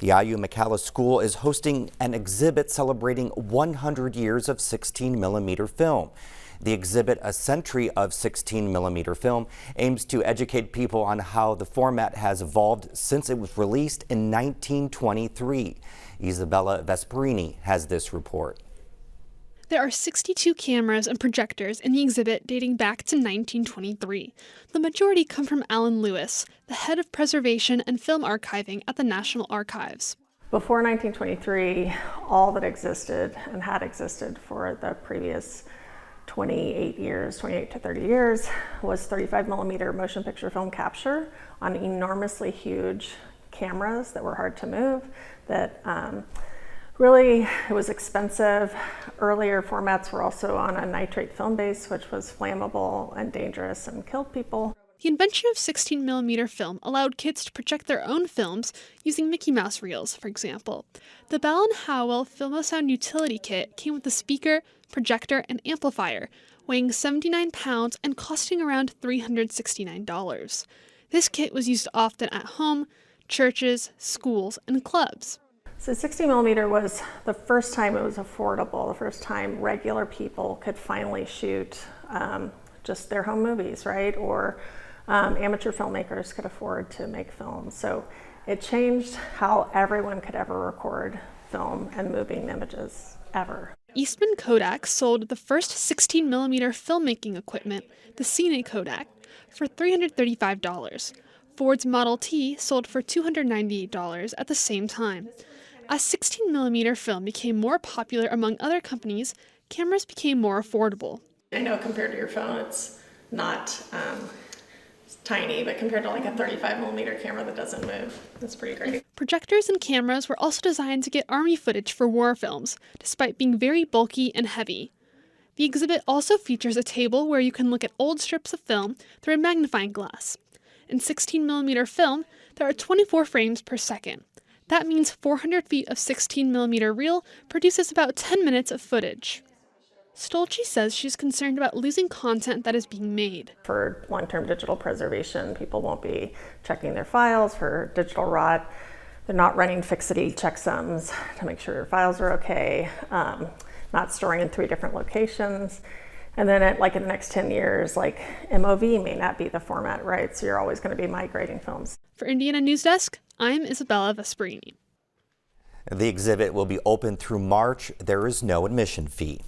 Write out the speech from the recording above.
The IU McCalla School is hosting an exhibit celebrating 100 years of 16mm film. The exhibit, A Century of 16mm Film, aims to educate people on how the format has evolved since it was released in 1923. Isabella Vesperini has this report. There are 62 cameras and projectors in the exhibit dating back to 1923. The majority come from Alan Lewis, the head of preservation and film archiving at the National Archives. Before 1923, all that existed and had existed for the previous 28 to 30 years was 35mm motion picture film capture on enormously huge cameras that were hard to move, that really, it was expensive. Earlier formats were also on a nitrate film base, which was flammable and dangerous and killed people. The invention of 16mm film allowed kids to project their own films using Mickey Mouse reels, for example. The Bell & Howell Filmosound Utility Kit came with a speaker, projector, and amplifier, weighing 79 pounds and costing around $369. This kit was used often at home, churches, schools, and clubs. So 60mm was the first time it was affordable, the first time regular people could finally shoot just their home movies, right? Or amateur filmmakers could afford to make films. So it changed how everyone could ever record film and moving images, ever. Eastman Kodak sold the first 16mm filmmaking equipment, the Cine Kodak, for $335. Ford's Model T sold for $298 at the same time. As 16mm film became more popular among other companies, cameras became more affordable. I know compared to your phone, it's not tiny, but compared to like a 35mm camera that doesn't move, it's pretty great. Projectors and cameras were also designed to get Army footage for war films, despite being very bulky and heavy. The exhibit also features a table where you can look at old strips of film through a magnifying glass. In 16mm film, there are 24 frames per second. That means 400 feet of 16mm reel produces about 10 minutes of footage. Stolce says she's concerned about losing content that is being made. For long-term digital preservation, people won't be checking their files for digital rot. They're not running fixity checksums to make sure your files are okay, not storing in 3 different locations. And then in the next 10 years, MOV may not be the format, right? So you're always going to be migrating films. For Indiana News Desk, I'm Isabella Vesperini. The exhibit will be open through March. There is no admission fee.